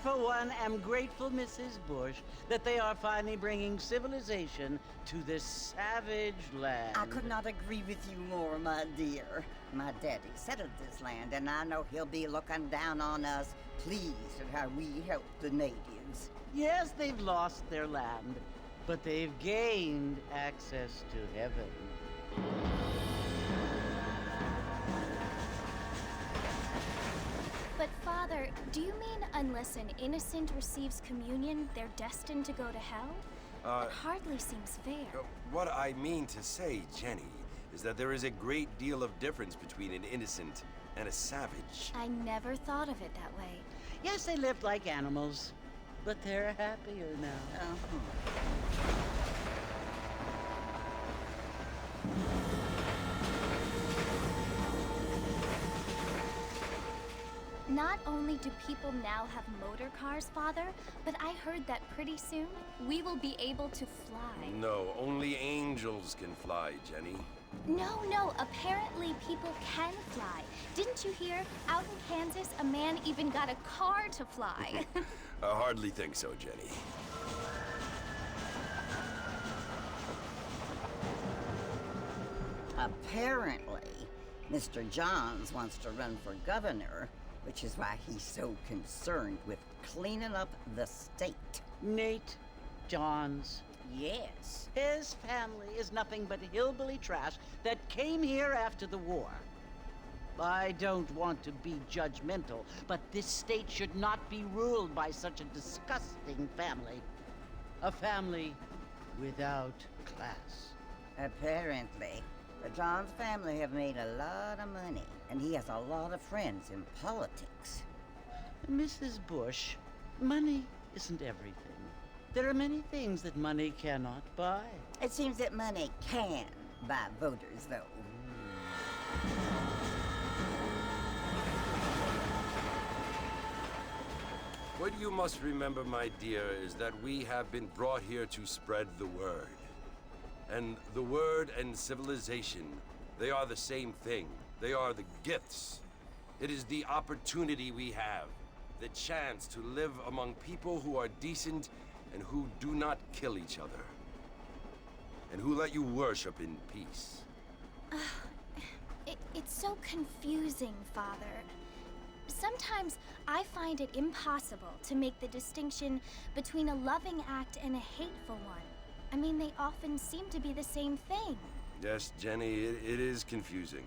for one, am grateful, Mrs. Bush, that they are finally bringing civilization to this savage land. I could not agree with you more, my dear. My daddy settled this land, and I know he'll be looking down on us, pleased at how we help the natives. Yes, they've lost their land, but they've gained access to heaven. But Father, do you mean unless an innocent receives communion, they're destined to go to hell? That hardly seems fair. What I mean to say, Jenny, is that there is a great deal of difference between an innocent and a savage. I never thought of it that way. Yes, they lived like animals, but they're happier now. Not only do people now have motor cars, Father, but I heard that pretty soon we will be able to fly. No, only angels can fly, Jenny. No, apparently people can fly. Didn't you hear? Out in Kansas, a man even got a car to fly. I hardly think so, Jenny. Apparently, Mr. Johns wants to run for governor, which is why he's so concerned with cleaning up the state. Nate Johns. Yes. His family is nothing but hillbilly trash that came here after the war. I don't want to be judgmental, but this state should not be ruled by such a disgusting family. A family without class. Apparently. The Johns family have made a lot of money, and he has a lot of friends in politics. Mrs. Bush, money isn't everything. There are many things that money cannot buy. It seems that money can buy voters, though. What you must remember, my dear, is that we have been brought here to spread the word. And the word and civilization, they are the same thing. They are the gifts. It is the opportunity we have, the chance to live among people who are decent and who do not kill each other, and who let you worship in peace. It's so confusing, Father. Sometimes I find it impossible to make the distinction between a loving act and a hateful one. I mean, they often seem to be the same thing. Yes, Jenny, it is confusing.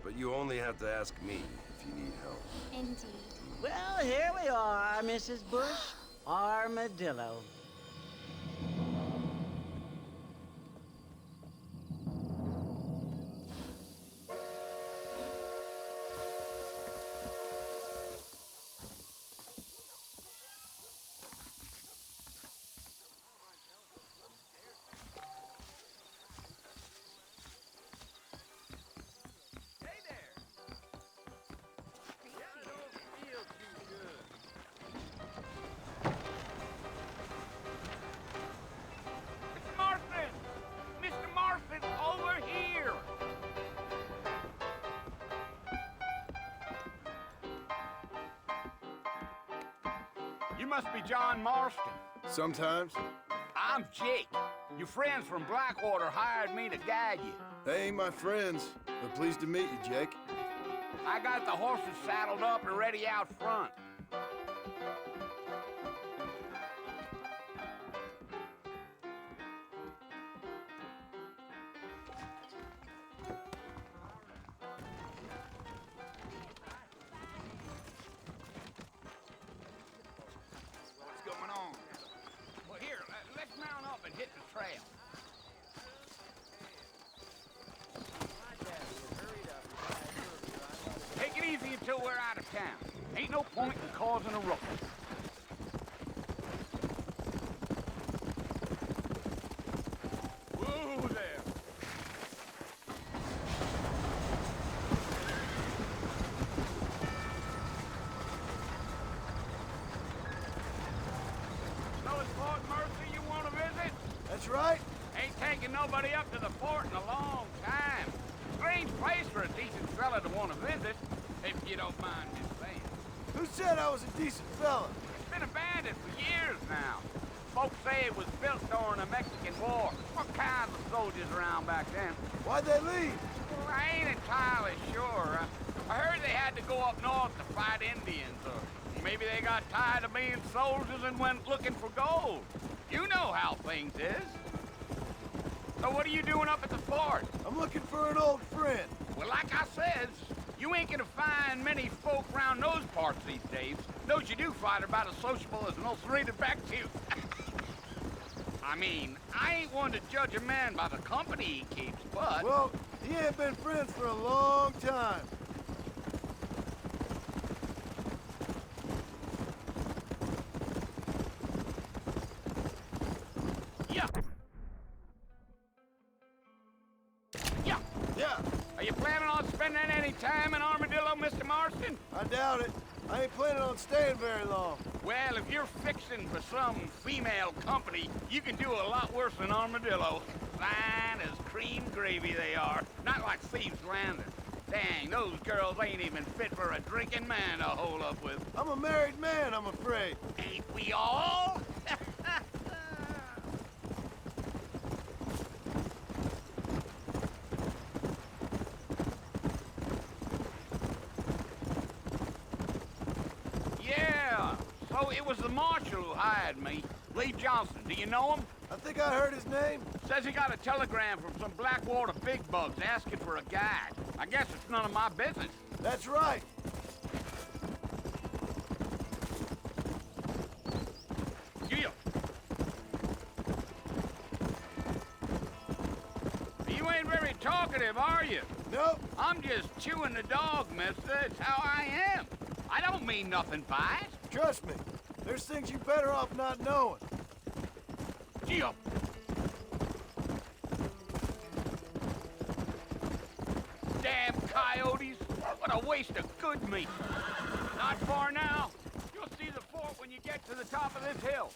But you only have to ask me if you need help. Indeed. Well, here we are, Mrs. Bush. Armadillo. You must be John Marston. Sometimes. I'm Jake. Your friends from Blackwater hired me to guide you. They ain't my friends, but pleased to meet you, Jake. I got the horses saddled up and ready out front. What's going on? Well, here, let's mount up and hit the trail. Take it easy until we're out of town. Ain't no point in causing a ruckus. Whoa there. So it's Fort Mercy you want to visit? That's right. Ain't taken nobody up to the fort in a long time. Strange place for a decent fella to want to visit, if you don't mind me saying. Who said I was a decent fella? been abandoned for years now. Folks say it was built during the Mexican War. What kinds of soldiers around back then? Why'd they leave? Well, I ain't entirely sure. I heard they had to go up north to fight Indians, or maybe they got tired of being soldiers and went looking for gold. You know how things is. So what are you doing up at the fort? I'm looking for an old friend. Well, like I says, you ain't gonna find many folk round those parts these days. Those you do find are about as sociable as an ulcerated back tooth. I mean, I ain't one to judge a man by the company he keeps, but... Well, he ain't been friends for a long time. Yeah. Yeah. Yeah, Are you planning on spending any time in Armadillo, Mr. Marston? I doubt it. I ain't planning on staying very long. Well, if you're fixing for some female company, you can do a lot worse than Armadillo. Fine as cream gravy they are. Not like Thieves' Landing. Dang, those girls ain't even fit for a drinking man to hole up with. I'm a married man, I'm afraid. Ain't we all? Yeah, so it was the marshal who hired me. Lee Johnson, do you know him? I think I heard his name. Says he got a telegram from some Blackwater big bugs asking for a guide. I guess it's none of my business. That's right. Yeah. You ain't very talkative, are you? Nope. I'm just chewing the dog, mister. It's how I am. I don't mean nothing by it. Trust me. There's things you better off not knowing. Yeah. Damn coyotes. What a waste of good meat. Not far now. You'll see the fort when you get to the top of this hill.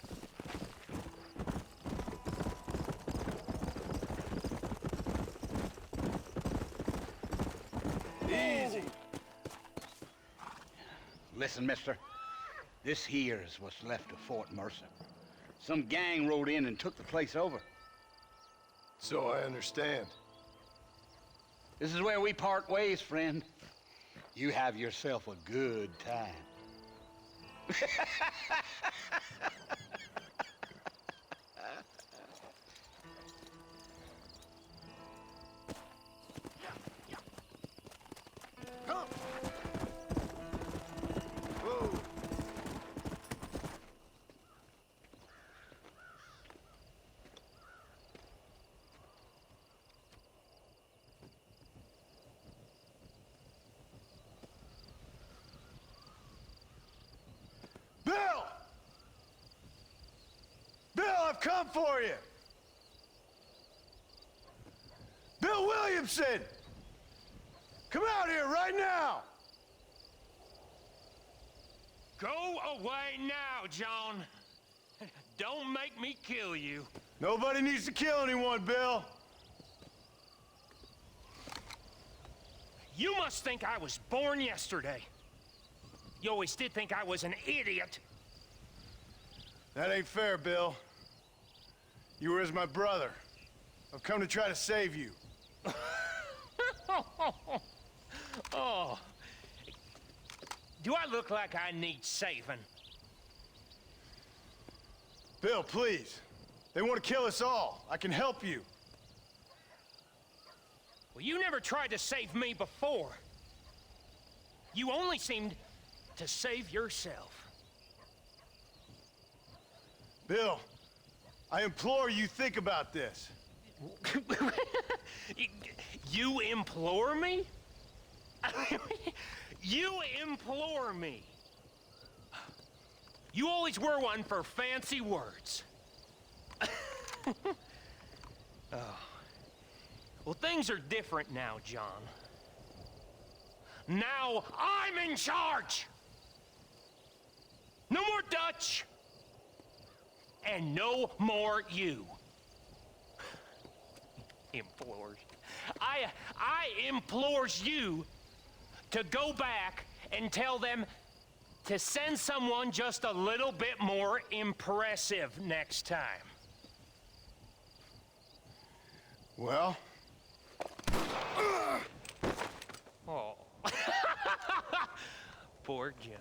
Easy. Listen, mister. This here is what's left of Fort Mercer. Some gang rode in and took the place over. So I understand. This is where we part ways, friend. You have yourself a good time. Come. Whoa. Bill! Bill, I've come for you! Bill Williamson! Come out here right now! Go away now, John. Don't make me kill you. Nobody needs to kill anyone, Bill. You must think I was born yesterday. You always did think I was an idiot. That ain't fair, Bill. You were as my brother. I've come to try to save you. Oh. Do I look like I need saving? Bill, please. They want to kill us all. I can help you. Well, you never tried to save me before. You only seemed to save yourself. Bill, I implore you think about this. You implore me? You implore me. You always were one for fancy words. Oh. Well, things are different now, John. Now I'm in charge! No more Dutch! And no more you. Implores. I implores you to go back and tell them to send someone just a little bit more impressive next time. Well, Oh. Poor John.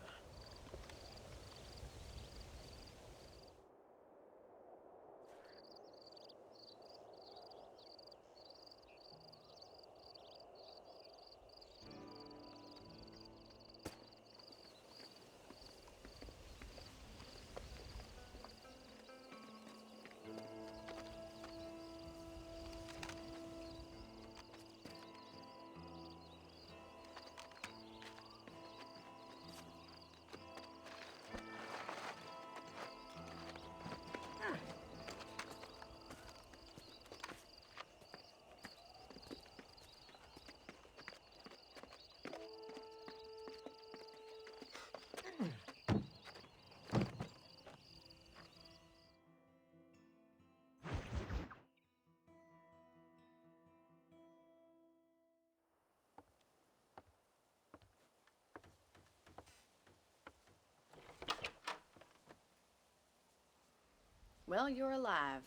Well, you're alive.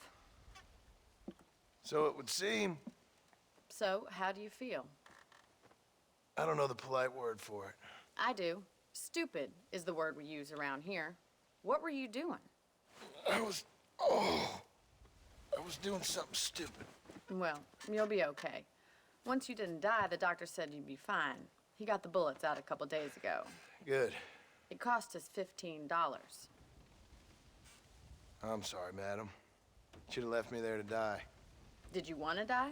so it would seem. So, how do you feel? I don't know the polite word for it. I do. Stupid is the word we use around here. What were you doing? I was doing something stupid. Well, you'll be okay. Once you didn't die, the doctor said you'd be fine. He got the bullets out a couple days ago. Good. It cost us $15. I'm sorry, madam. Should have left me there to die. Did you want to die?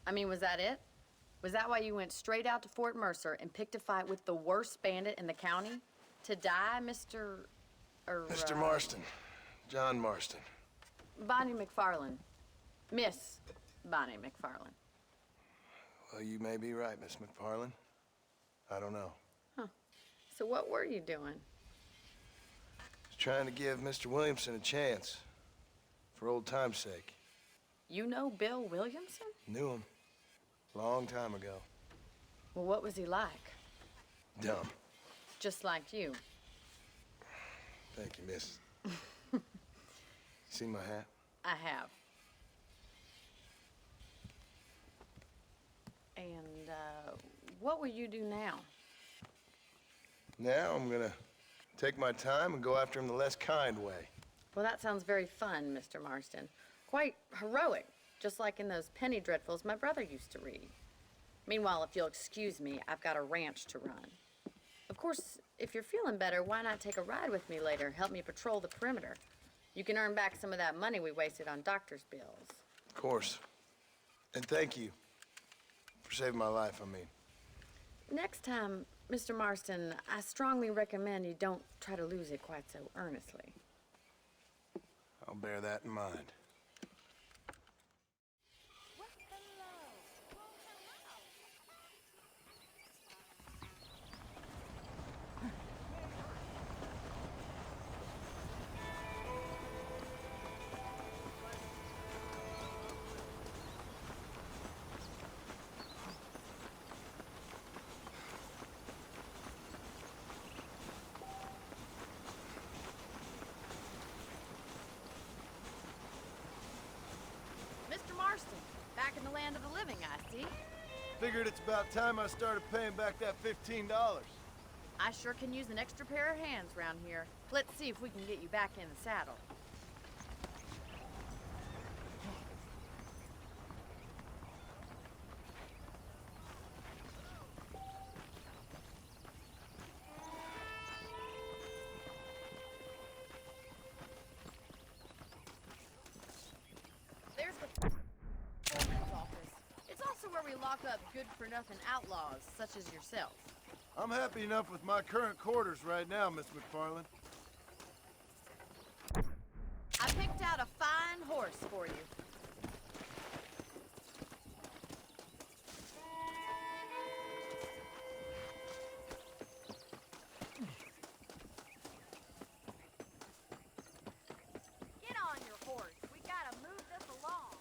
I mean, was that it? Was that why you went straight out to Fort Mercer and picked a fight with the worst bandit in the county? To die, Mr. Mr. Marston. John Marston. Bonnie McFarland. Miss Bonnie McFarland. Well, you may be right, Miss McFarland. I don't know. So what were you doing? Just trying to give Mr. Williamson a chance. For old time's sake. You know Bill Williamson? Knew him. Long time ago. Well, what was he like? Dumb. Just like you. Thank you, miss. See my hat? I have. And, what will you do now? Now I'm gonna take my time and go after him the less kind way. Well, that sounds very fun, Mr. Marston. Quite heroic, just like in those penny dreadfuls my brother used to read. Meanwhile, if you'll excuse me, I've got a ranch to run. Of course, if you're feeling better, why not take a ride with me later? Help me patrol the perimeter. You can earn back some of that money we wasted on doctor's bills. Of course. And thank you for saving my life, I mean. Next time, Mr. Marston, I strongly recommend you don't try to lose it quite so earnestly. I'll bear that in mind. Mr. Marston, back in the land of the living, I see. Figured it's about time I started paying back that $15. I sure can use an extra pair of hands around here. Let's see if we can get you back in the saddle. There's the foreman's office. It's also where we lock up good-for-nothing outlaws, such as yourself. I'm happy enough with my current quarters right now, Miss McFarland. I picked out a fine horse for you. Get on your horse. We gotta move this along.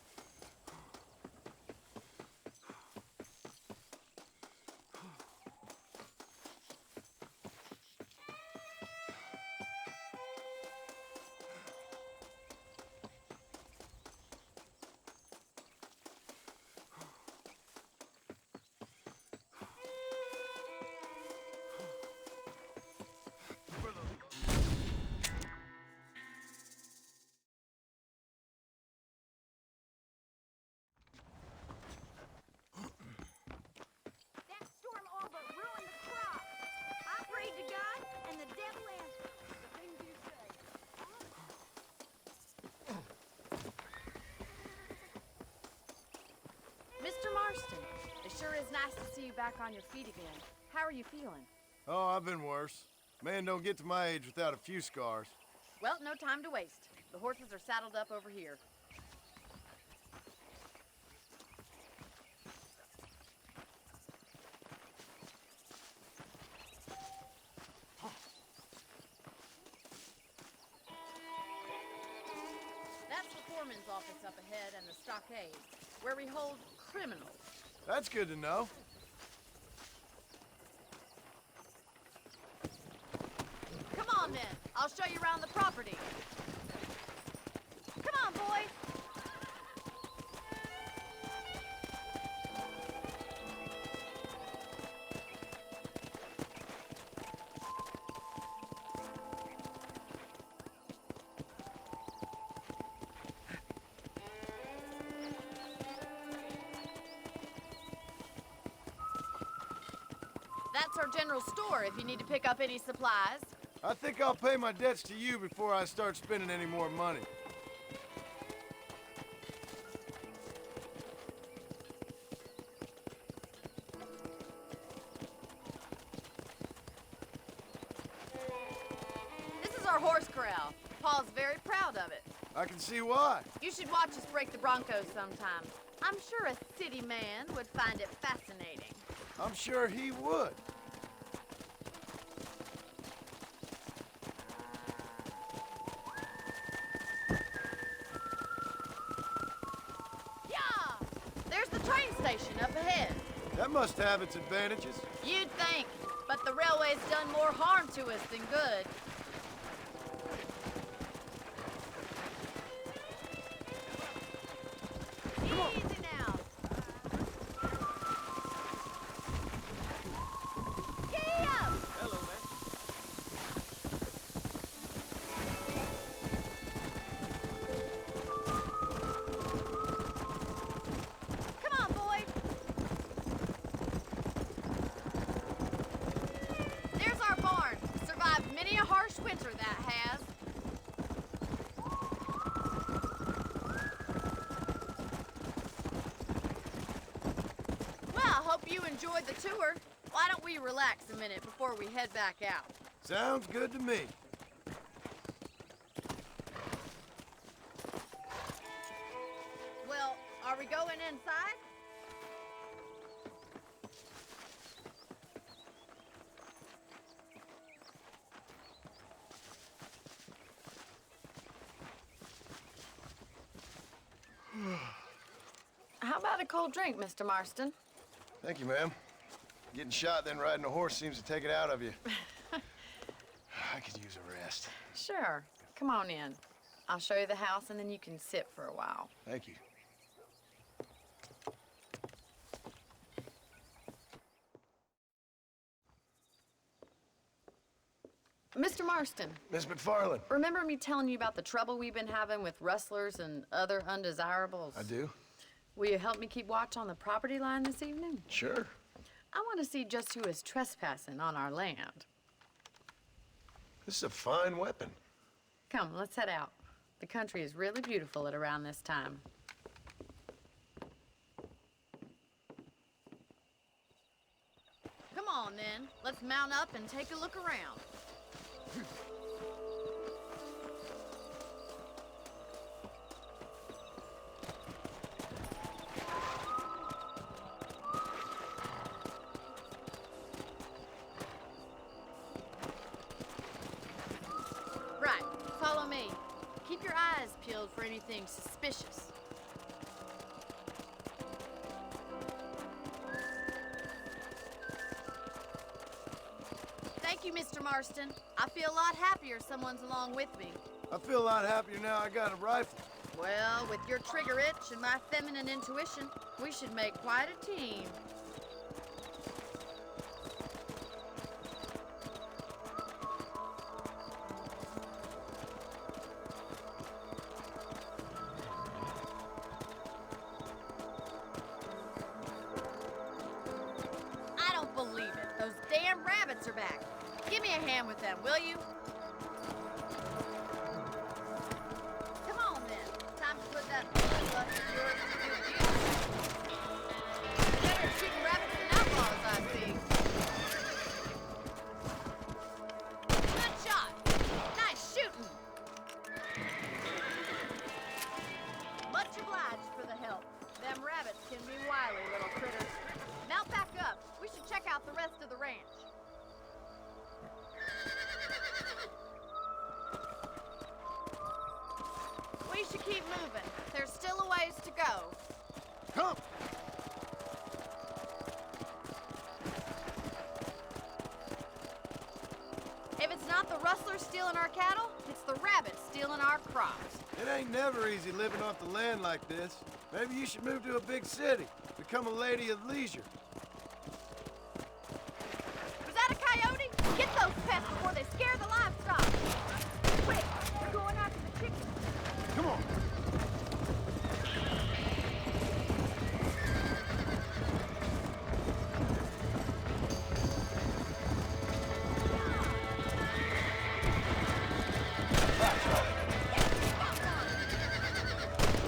Marston. It sure is nice to see you back on your feet again. How are you feeling? Oh, I've been worse. Man don't get to my age without a few scars. Well, no time to waste. The horses are saddled up over here. That's the foreman's office up ahead and the stockade, where we hold criminals. That's good to know. Come on, then. I'll show you around the property. Come on, boy. That's our general store if you need to pick up any supplies. I think I'll pay my debts to you before I start spending any more money. This is our horse corral. Paul's very proud of it. I can see why. You should watch us break the Broncos sometime. I'm sure a city man would find it fascinating. I'm sure he would. Yeah! There's the train station up ahead. That must have its advantages. You'd think, but the railway's done more harm to us than good. Easy now. Giddy up! Hello, man. Come on, boy. There's our barn. Survived many a harsh winter, that has. Well, I hope you enjoyed the tour. Why don't we relax a minute before we head back out? Sounds good to me. Well, are we going inside? How about a cold drink, Mr. Marston? Thank you, ma'am. Getting shot, then riding a horse seems to take it out of you. I could use a rest. Sure. Come on in. I'll show you the house, and then you can sit for a while. Thank you. Mr. Marston, Miss McFarland. remember me telling you about the trouble we've been having with rustlers and other undesirables? I do? Will you help me keep watch on the property line this evening? Sure. I want to see just who is trespassing on our land. This is a fine weapon. Come, let's head out. The country is really beautiful at around this time. Come on, then. Let's mount up and take a look around. Right, follow me. Keep your eyes peeled for anything suspicious. Thank you, Mr. Marston. I feel a lot happier someone's along with me. I feel a lot happier now I got a rifle. Well, with your trigger itch and my feminine intuition, we should make quite a team. I don't believe it. Those damn rabbits are back. Give me a hand with them, will you? Come on, then. Time to put that bloodlust of yours to good use. off the rest of the ranch. We should keep moving. There's still a ways to go. Come! If it's not the rustlers stealing our cattle, it's the rabbits stealing our crops. It ain't never easy living off the land like this. Maybe you should move to a big city. Become a lady of leisure. Was that a coyote? Get those pests before they scare the livestock. Quick, we're going after the chickens. Come on!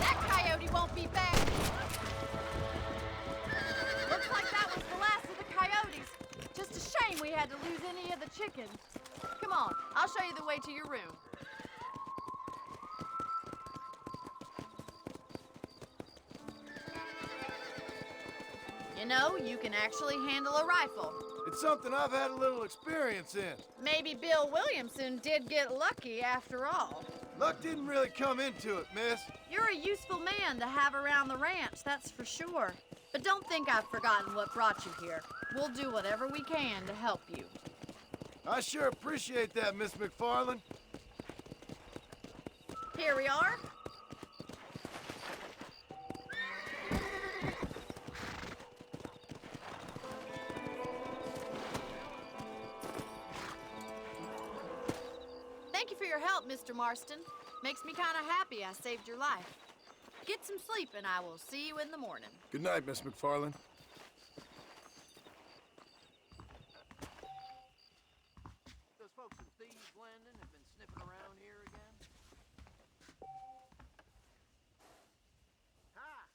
That coyote won't be back. Looks like that was the last of the coyotes. Just a shame we had to lose any of the chickens. Come on, I'll show you the way to your room. You know, you can actually handle a rifle. It's something I've had a little experience in. Maybe Bill Williamson did get lucky after all. Luck didn't really come into it, miss. You're a useful man to have around the ranch, that's for sure. But don't think I've forgotten what brought you here. We'll do whatever we can to help you. I sure appreciate that, Miss McFarland. Here we are. Thank you for your help, Mr. Marston. Makes me kind of happy I saved your life. Get some sleep and I will see you in the morning. Good night, Miss McFarland. Those folks in Thieves Landing have been sniffing around here again. Hi!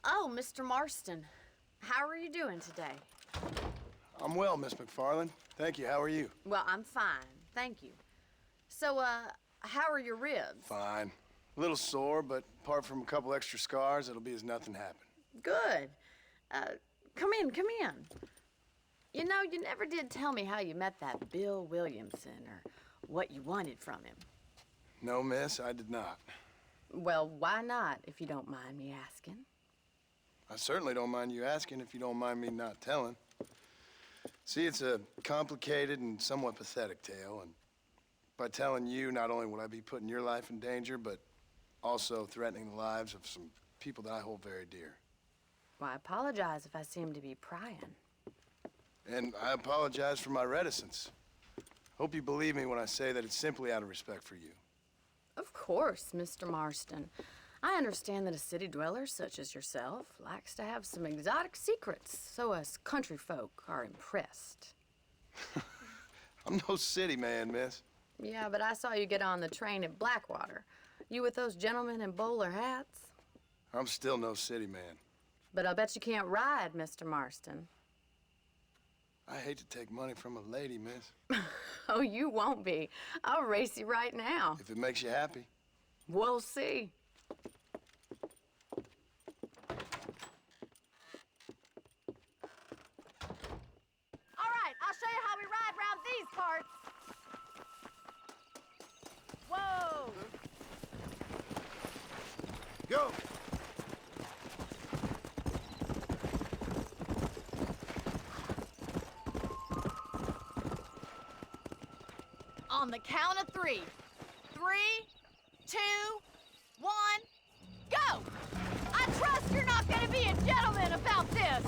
Oh, Mr. Marston. How are you doing today? I'm well, Miss McFarland. Thank you. How are you? Well, I'm fine. Thank you. So, how are your ribs? Fine. A little sore, but apart from a couple extra scars, it'll be as nothing happened. Good. Come in, come in. You know, you never did tell me how you met that Bill Williamson or what you wanted from him. No, miss, I did not. Well, why not, if you don't mind me asking? I certainly don't mind you asking if you don't mind me not telling. See, it's a complicated and somewhat pathetic tale, and by telling you, not only would I be putting your life in danger, but also threatening the lives of some people that I hold very dear. Well, I apologize if I seem to be prying. And I apologize for my reticence. Hope you believe me when I say that it's simply out of respect for you. Of course, Mr. Marston. I understand that a city dweller such as yourself likes to have some exotic secrets, so us country folk are impressed. I'm no city man, miss. Yeah, but I saw you get on the train at Blackwater. You with those gentlemen in bowler hats? I'm still no city man. But I'll bet you can't ride, Mr. Marston. I hate to take money from a lady, miss. Oh, you won't be. I'll race you right now. If it makes you happy. We'll see. All right, I'll show you how we ride around these parts. Whoa! Go! On the count of 3. 3, 2, 1, go! I trust you're not gonna be a gentleman about this!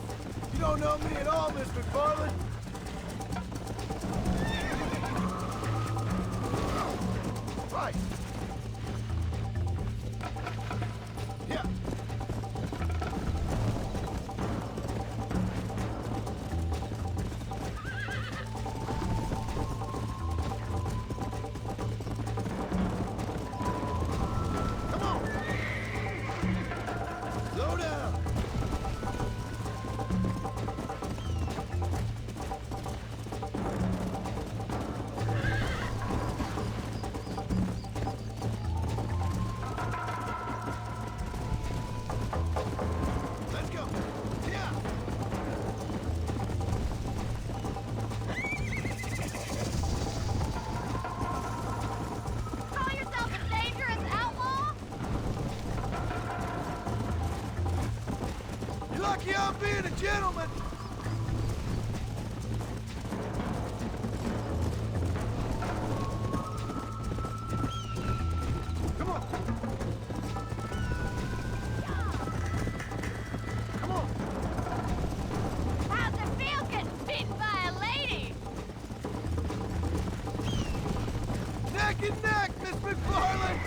You don't know me at all, Miss McFarland. Right. Yeah. Come on. Slow down. Let's go. Yeah. Call yourself a dangerous outlaw? You're lucky I'm being a gentleman. Come on. Come on. How's it feel getting beaten by a lady? Neck and neck, Miss McFarland.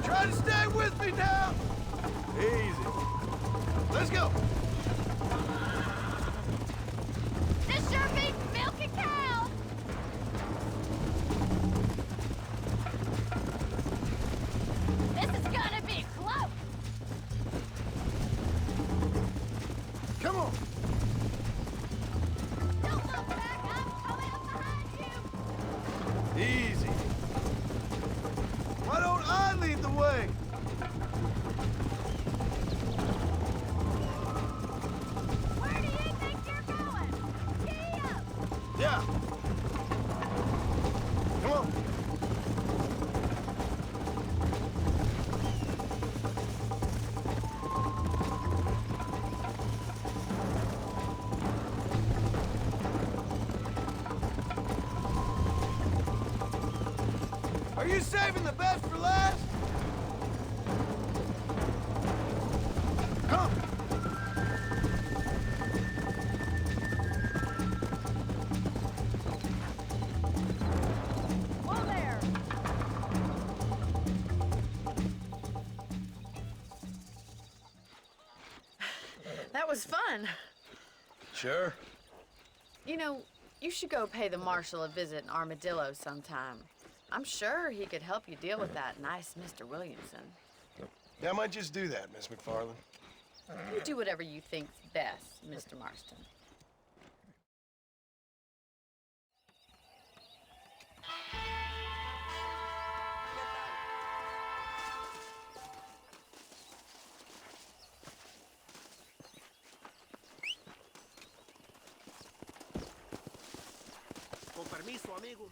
Try to stay with me now. Easy. Let's go. This sure beats milking cow! This is gonna be close! Come on. Don't look back, I'm coming up behind you! Easy. Why don't I lead the way? Where do you think you're going? Gee up! Yeah. Come on. Are you saving the best for last? Come. Whoa there! That was fun. Sure. You know, you should go pay the marshal a visit in Armadillo sometime. I'm sure he could help you deal with that nice Mr. Williamson. Yeah, I might just do that, Miss McFarland. You do whatever you think's best, Mr. Marston. Con permiso, amigo.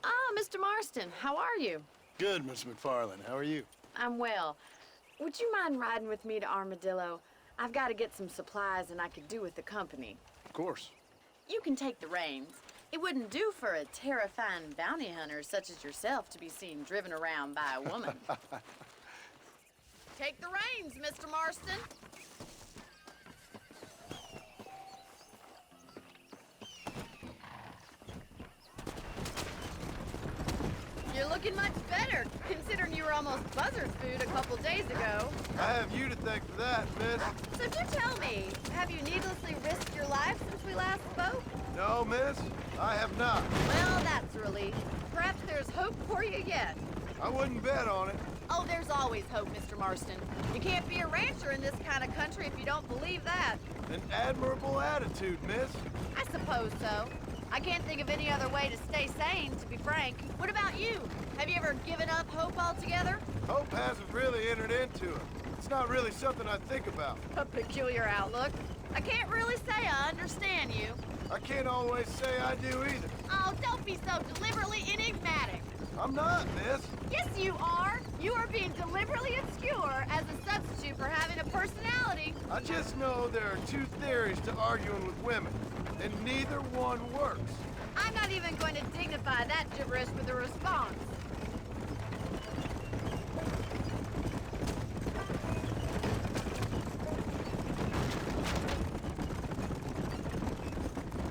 Ah, Mr. Marston, how are you? Good, Miss McFarland. How are you? I'm well. Would you mind riding with me to Armadillo? I've got to get some supplies and I could do with the company. Of course. You can take the reins. It wouldn't do for a terrifying bounty hunter such as yourself to be seen driven around by a woman. Take the reins, Mr. Marston. You're looking much better, considering you were almost buzzard food a couple days ago. I have you to thank for that, miss. So do tell me, have you needlessly risked your life since we last spoke? No, miss, I have not. Well, that's a relief. Perhaps there's hope for you yet. I wouldn't bet on it. Oh, there's always hope, Mr. Marston. You can't be a rancher in this kind of country if you don't believe that. An admirable attitude, miss. I suppose so. I can't think of any other way to stay sane, to be frank. What about you? Have you ever given up hope altogether? Hope hasn't really entered into it. It's not really something I think about. A peculiar outlook. I can't really say I understand you. I can't always say I do either. Oh, don't be so deliberately enigmatic. I'm not, miss. Yes, you are. You are being deliberately obscure as a substitute for having a person just know there are two theories to arguing with women, and neither one works. I'm not even going to dignify that gibberish with a response.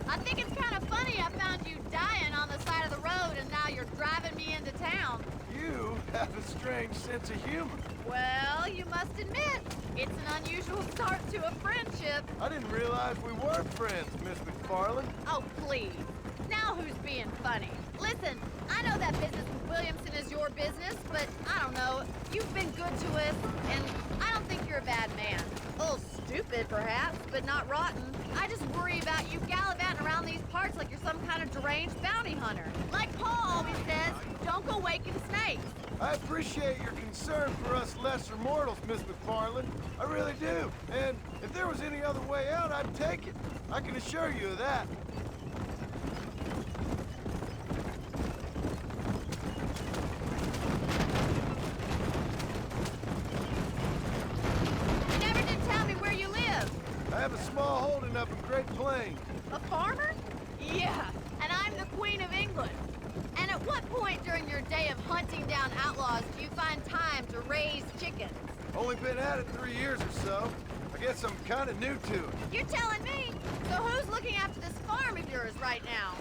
I think it's kind of funny I found you dying on the side of the road and now you're driving me into town. You have a strange sense of humor. Well, you must admit, it's an unusual start to a friendship. I didn't realize we weren't friends, Miss McFarland. Oh, please. Now who's being funny? Listen, I know that business with Williamson is your business, but I don't know. You've been good to us, and I don't think you're a bad man. A little stupid, perhaps, but not rotten. I just worry about you gallivanting around these parts like you're some kind of deranged bounty hunter. Like Paul always says, don't go waking snakes. I appreciate your concern for us lesser mortals, Miss McFarland. I really do. And if there was any other way out, I'd take it. I can assure you of that. You never did tell me where you live. I have a small holding up in Great Plains. A farmer? Yeah, and I'm the Queen of England. And at what point during your day of hunting down outlaws do you find time to raise chickens? Only been at it 3 years or so. I guess I'm kind of new to it. You're telling me? So who's looking after this farm of yours right now?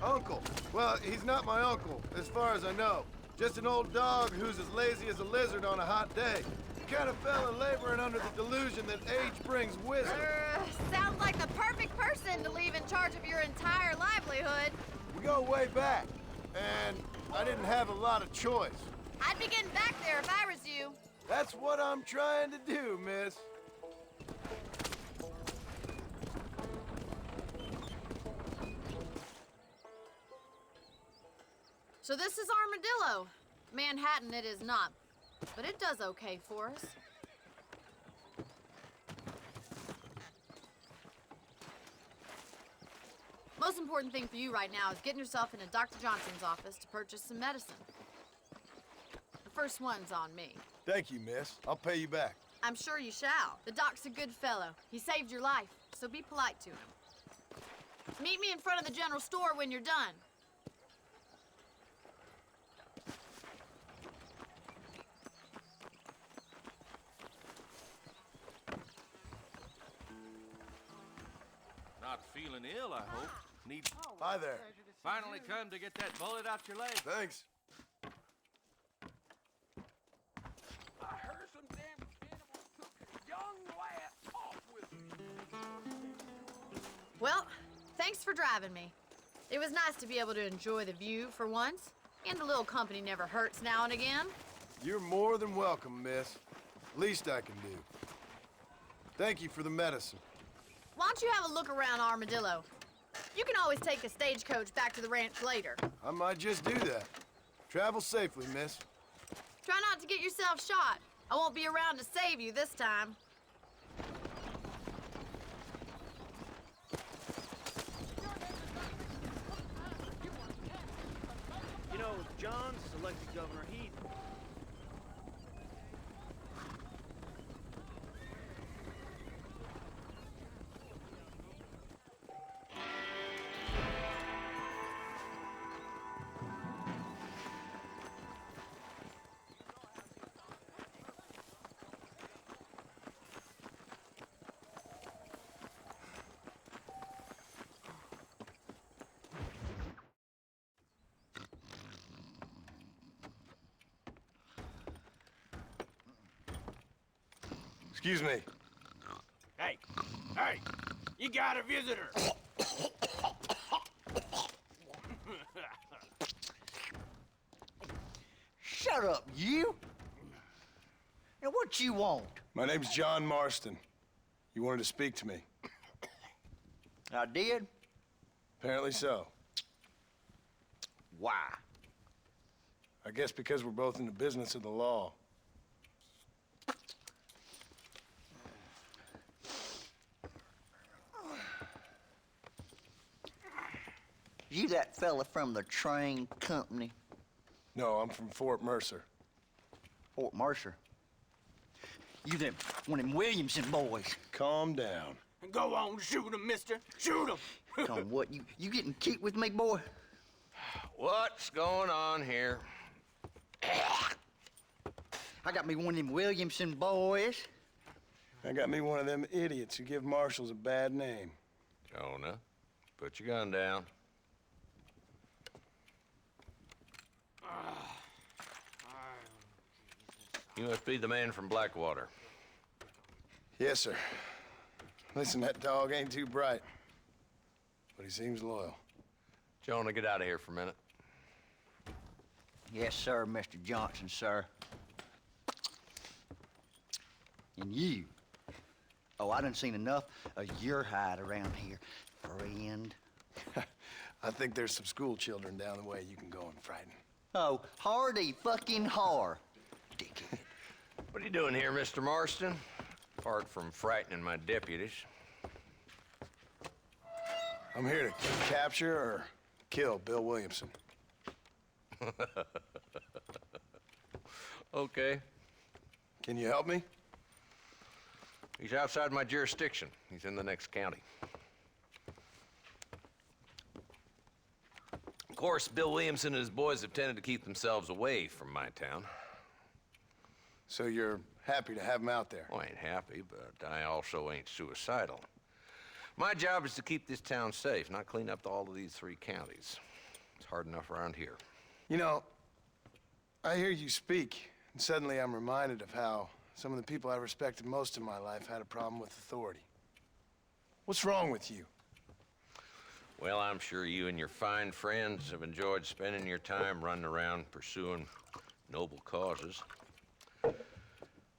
Uncle. Well, he's not my uncle, as far as I know. Just an old dog who's as lazy as a lizard on a hot day. The kind of fella laboring under the delusion that age brings wisdom. Sounds like the perfect person to leave in charge of your entire livelihood. We go way back, and I didn't have a lot of choice. I'd be getting back there if I was you. That's what I'm trying to do, miss. So this is Armadillo. Manhattan it is not, but it does okay for us. Most important thing for you right now is getting yourself into Dr. Johnson's office to purchase some medicine. The first one's on me. Thank you, miss. I'll pay you back. I'm sure you shall. The doc's a good fellow. He saved your life, so be polite to him. Meet me in front of the general store when you're done. Not feeling ill, I hope. Need Hi there. finally come to get that bullet out your leg. Thanks. I heard some damn cannibals took a young lad off with me. Well, thanks for driving me. It was nice to be able to enjoy the view for once, and a little company never hurts now and again. You're more than welcome, miss. Least I can do. Thank you for the medicine. Why don't you have a look around Armadillo? You can always take a stagecoach back to the ranch later. I might just do that. Travel safely, miss. Try not to get yourself shot. I won't be around to save you this time. You know, John's elected governor, he... Excuse me. Hey, you got a visitor. Shut up, you! Now, what you want? My name's John Marston. You wanted to speak to me. I did? Apparently so. Why? I guess because we're both in the business of the law. You that fella from the train company? No, I'm from Fort Mercer. Fort Mercer? You them one of them Williamson boys. Calm down. Go on, shoot him, mister. Shoot him. Come on, what? You getting kicked with me, boy? What's going on here? I got me one of them Williamson boys. I got me one of them idiots who give marshals a bad name. Jonah, put your gun down. You must be the man from Blackwater. Yes, sir. Listen, that dog ain't too bright, but he seems loyal. Jonah, get out of here for a minute. Yes, sir, Mr. Johnson, sir. And you. Oh, I done seen enough of your hide around here, friend. I think there's some school children down the way you can go and frighten. Oh, hardy fucking har. Dickhead. What are you doing here, Mr. Marston? Apart from frightening my deputies. I'm here to capture or kill Bill Williamson. Okay. Can you help me? He's outside my jurisdiction. He's in the next county. Of course, Bill Williamson and his boys have tended to keep themselves away from my town. So you're happy to have him out there? Well, I ain't happy, but I also ain't suicidal. My job is to keep this town safe, not clean up all of these 3 counties. It's hard enough around here. You know, I hear you speak, and suddenly I'm reminded of how some of the people I respected most in my life had a problem with authority. What's wrong with you? Well, I'm sure you and your fine friends have enjoyed spending your time running around pursuing noble causes.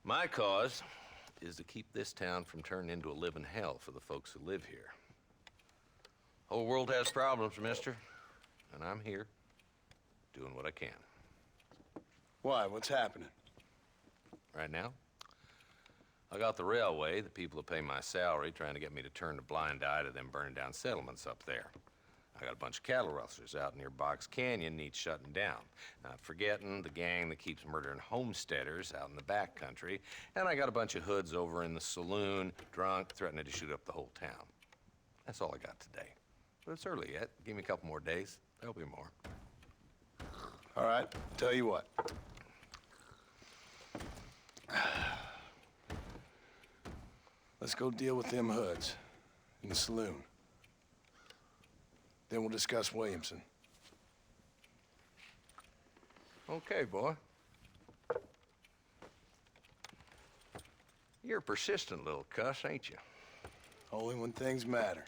My cause is to keep this town from turning into a living hell for the folks who live here. Whole world has problems, mister, and I'm here doing what I can. Why? What's happening? Right now, I got the railway, the people who pay my salary, trying to get me to turn a blind eye to them burning down settlements up there. I got a bunch of cattle rustlers out near Box Canyon needs shutting down. Not forgetting the gang that keeps murdering homesteaders out in the back country. And I got a bunch of hoods over in the saloon, drunk, threatening to shoot up the whole town. That's all I got today. But it's early yet. Give me a couple more days. There'll be more. All right, tell you what. Let's go deal with them hoods in the saloon. Then we'll discuss Williamson. Okay, boy. You're a persistent little cuss, ain't you? Only when things matter.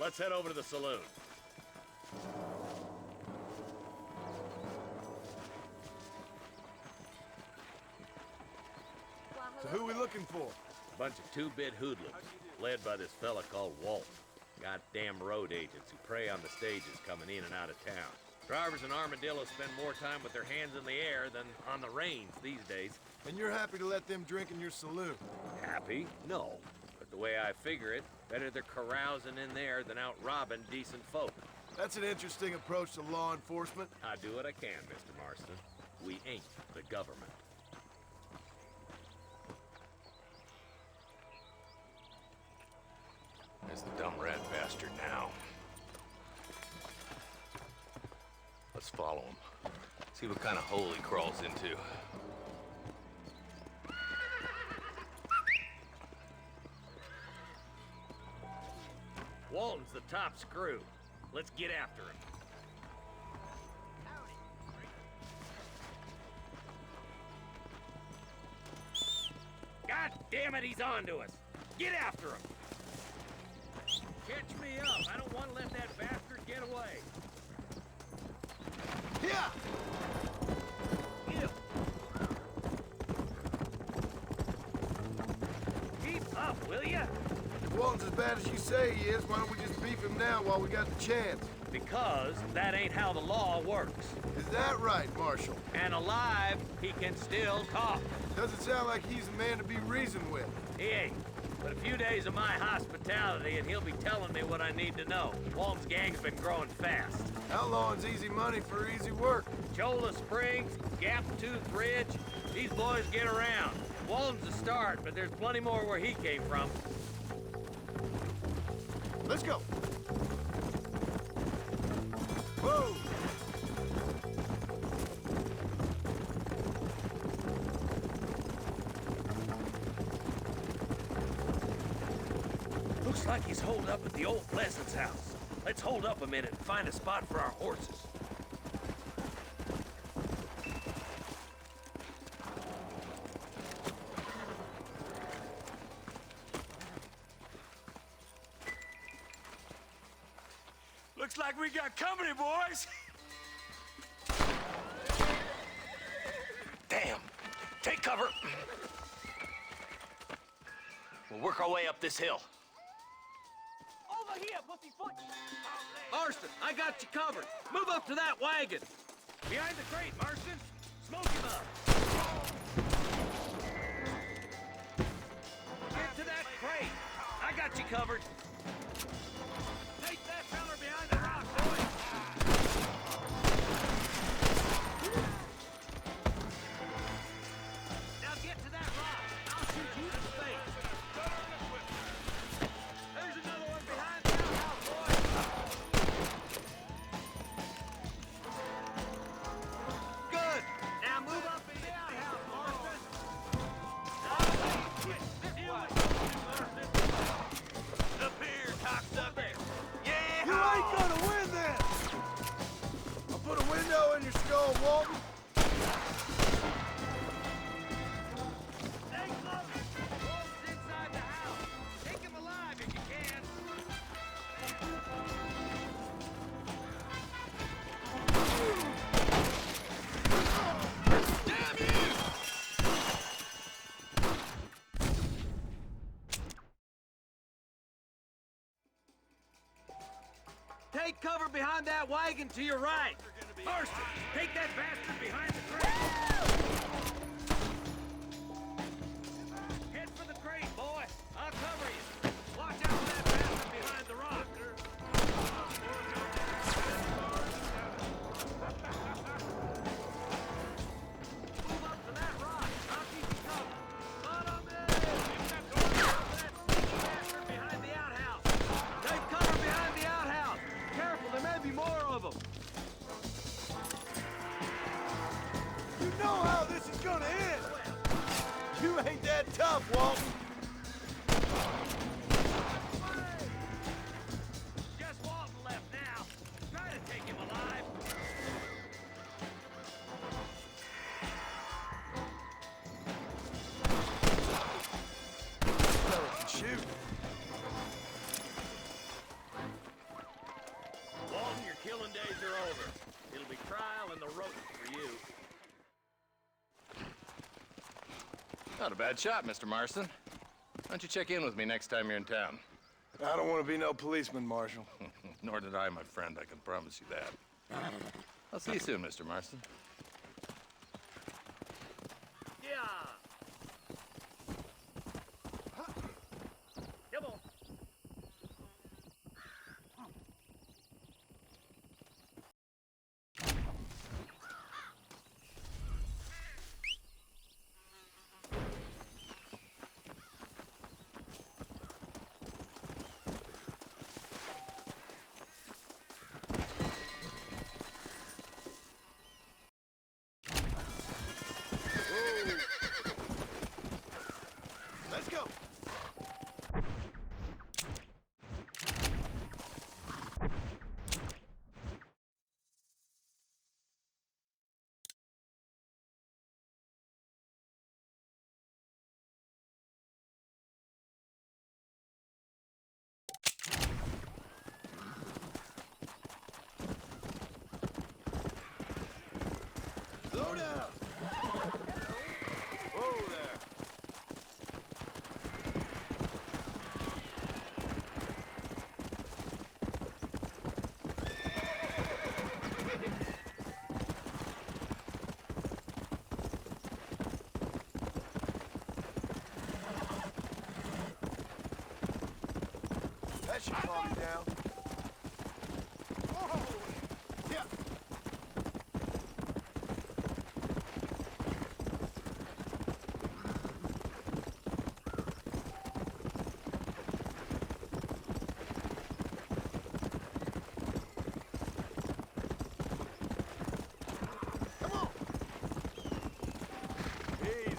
Let's head over to the saloon. So who we looking for? Bunch of two-bit hoodlums, led by this fella called Walt. Goddamn road agents who prey on the stages coming in and out of town. Drivers in Armadillo spend more time with their hands in the air than on the reins these days. And you're happy to let them drink in your saloon? Happy? No. But the way I figure it, better they're carousing in there than out robbing decent folk. That's an interesting approach to law enforcement. I do what I can, Mr. Marston. We ain't the government. There's the dumb rat bastard now. Let's follow him. See what kind of hole he crawls into. Walton's the top screw. Let's get after him. God damn it, he's on to us. Get after him. Catch me up. I don't want to let that bastard get away. Yeah! Ew. Keep up, will ya? If Walton's as bad as you say he is, why don't we just beef him now while we got the chance? Because that ain't how the law works. Is that right, Marshal? And alive, he can still talk. Doesn't sound like he's a man to be reasoned with. He ain't. But a few days of my hospitality and he'll be telling me what I need to know. Walton's gang's been growing fast. Outlawing's easy money for easy work. Cholla Springs, Gap Tooth Ridge, these boys get around. Walton's a start, but there's plenty more where he came from. Let's go. Whoa! Looks like he's holed up at the old Pleasance house. Let's hold up a minute and find a spot for our horses. Looks like we got company, boys. Damn. Take cover. We'll work our way up this hill. Over here, pussyfoot! Marston, I got you covered. Move up to that wagon. Behind the crate, Marston. Smoke him up. Get to that crate. I got you covered. Take that feller behind the rock, boys. Now get to that rock. I'll shoot you in the face. There's another one behind the outhouse, boys. Good. Now move up in the outhouse, Marston. Up here, cocksucker. Yeah! You ain't gonna win this! I'll put a window in your skull, Walton. Stay close. Wolf's inside the house. Take him alive if you can. Damn you! Take cover behind that wagon to your right. Marston, take that bastard behind the crate. Head for the crate, boy. I'll cover you. Watch out for that bastard behind the rock. Move up to that rock. I'll keep you covered. Follow me. That sneaky bastard behind the outhouse. Take cover behind the outhouse. Careful, there may be more of them. You know how this is gonna end. You ain't that tough, Walton. Just Walton left now. Try to take him alive. Fella can shoot. Walton, your killing days are over. It'll be trial and the rope for you. Not a bad shot, Mr. Marston. Why don't you check in with me next time you're in town? I don't want to be no policeman, Marshal. Nor did I, my friend. I can promise you that. I'll see you soon, Mr. Marston. Calm me down. Oh, yeah. Come on. Easy.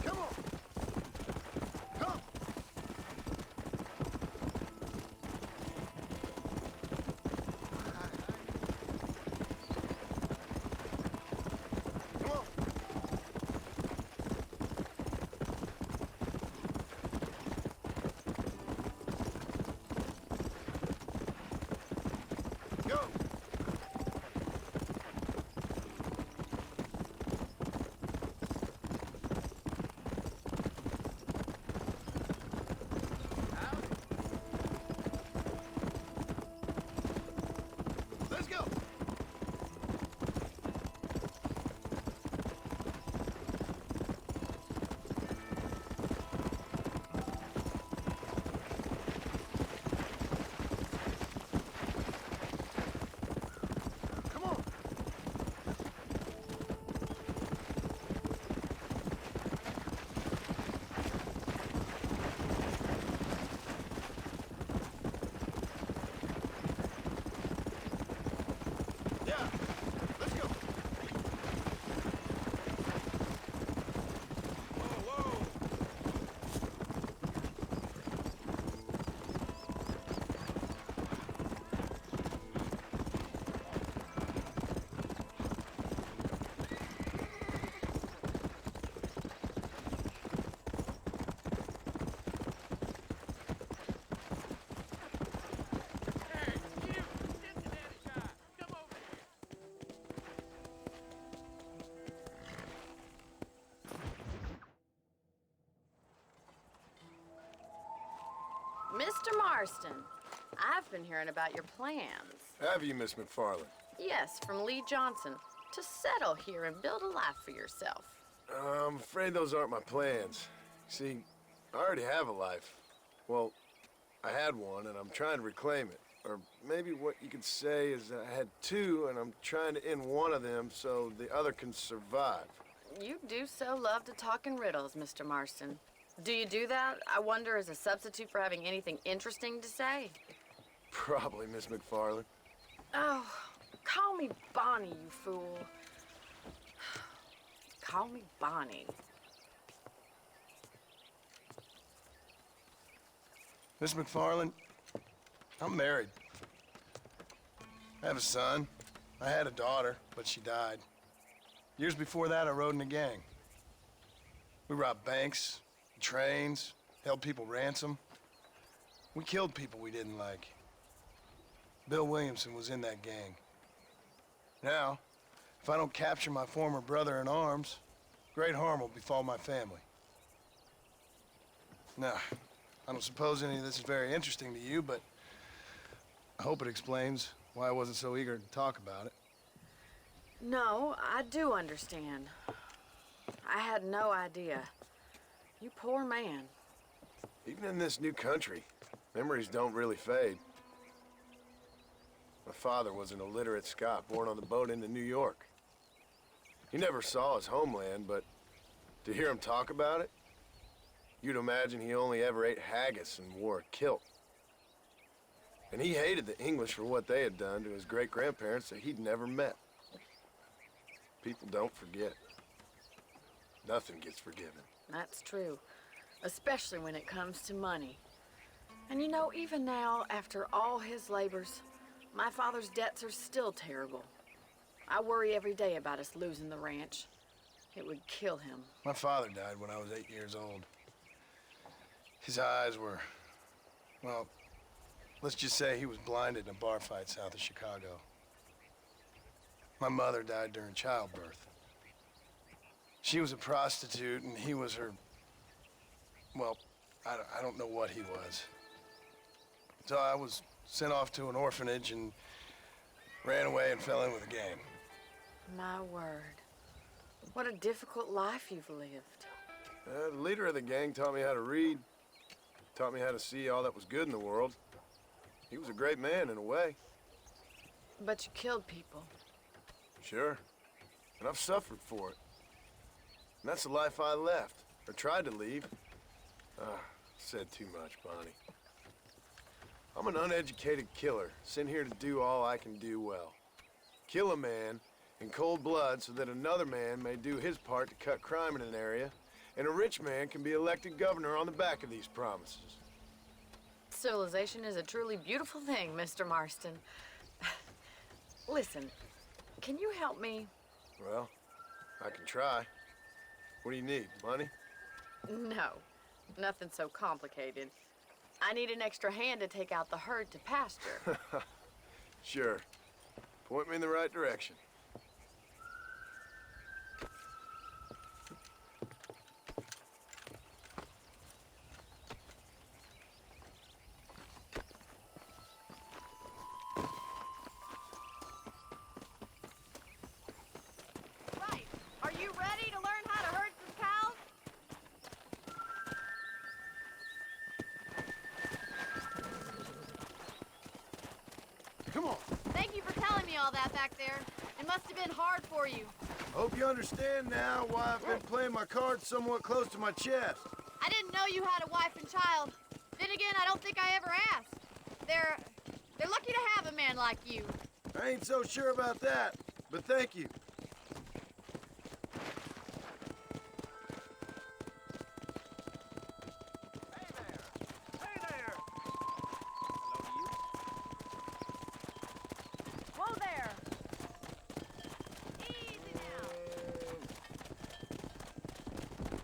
Come on. Come. Come on. Go. Let's go. Come on. Yeah. Let's go. Whoa, whoa. Hey, you! Cincinnati guy! Come over here! Mr. Marston, I've been hearing about your plans. Have you, Miss McFarland? Yes, from Lee Johnson, to settle here and build a life for yourself. I'm afraid those aren't my plans. See, I already have a life. Well, I had one, and I'm trying to reclaim it. Or maybe what you could say is I had two, and I'm trying to end one of them so the other can survive. You do so love to talk in riddles, Mr. Marston. Do you do that, I wonder, as a substitute for having anything interesting to say? Probably, Miss McFarland. Oh, call me Bonnie, you fool. Call me Bonnie. Miss McFarland, I'm married. I have a son. I had a daughter, but she died. Years before that, I rode in a gang. We robbed banks, trains, held people ransom. We killed people we didn't like. Bill Williamson was in that gang. Now, if I don't capture my former brother in arms, great harm will befall my family. Now, I don't suppose any of this is very interesting to you, but I hope it explains why I wasn't so eager to talk about it. No, I do understand. I had no idea. You poor man. Even in this new country, memories don't really fade. My father was an illiterate Scot born on the boat into New York. He never saw his homeland, but to hear him talk about it, you'd imagine he only ever ate haggis and wore a kilt. And he hated the English for what they had done to his great-grandparents that he'd never met. People don't forget. Nothing gets forgiven. That's true, especially when it comes to money. And you know, even now, after all his labors, my father's debts are still terrible. I worry every day about us losing the ranch. It would kill him. My father died when I was 8 years old. His eyes were, well, let's just say he was blinded in a bar fight south of Chicago. My mother died during childbirth. She was a prostitute, and he was her, well, I don't know what he was. So I was sent off to an orphanage and ran away and fell in with a gang. My word. What a difficult life you've lived. The leader of the gang taught me how to read. Taught me how to see all that was good in the world. He was a great man in a way. But you killed people. Sure. And I've suffered for it. And that's the life I left, or tried to leave. Said too much, Bonnie. I'm an uneducated killer, sent here to do all I can do well. Kill a man in cold blood so that another man may do his part to cut crime in an area, and a rich man can be elected governor on the back of these promises. Civilization is a truly beautiful thing, Mr. Marston. Listen, can you help me? Well, I can try. What do you need, money? No, nothing so complicated. I need an extra hand to take out the herd to pasture. Sure. Point me in the right direction. Right. Are you ready to learn how to herd some cows? Come on. Thank you for telling me all that back there. It must have been hard for you. Hope you understand now why I've been playing my cards somewhat close to my chest. I didn't know you had a wife and child. Then again, I don't think I ever asked. They're lucky to have a man like you. I ain't so sure about that, but thank you. Whoa there! Easy now.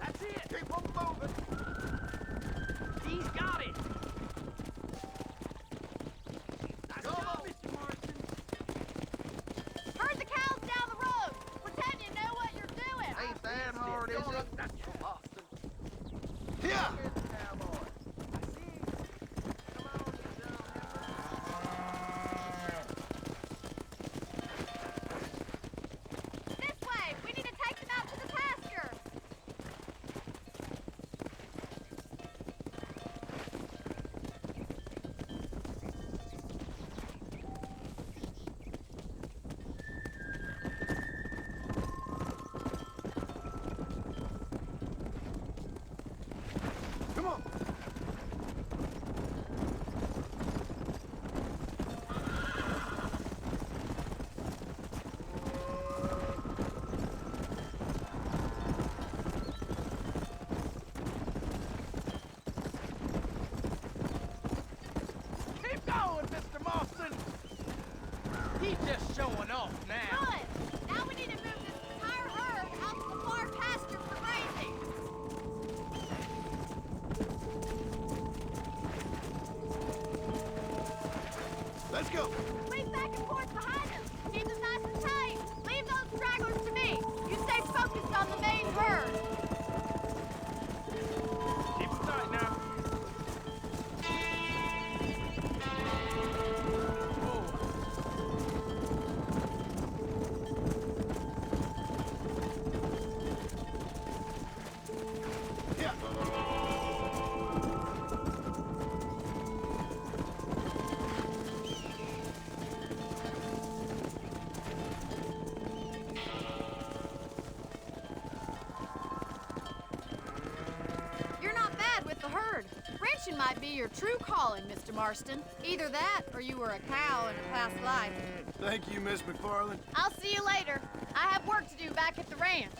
That's it. Keep on moving. He's got it. Go, Mr. Marston. Herd the cows down the road. Pretend you know what you're doing. Ain't that hard, is it? That's Boston. Yeah. This way. We need to take them out to the pasture. Come on. Keep going, Mr. Marston. He's just showing off now. Good. Now we need to move this entire herd out to the far pasture for grazing. Let's go. Swing back and forth behind them. Keep them nice and tight. Leave those stragglers to me. You stay focused on the main herd. Keep him tight now. Yeah. You're not bad with the herd. Ranching might be your true calling, Mr. Marston. Either that, or you were a cow in a past life. Thank you, Miss McFarland. I'll see you later. I have work to do back at the ranch.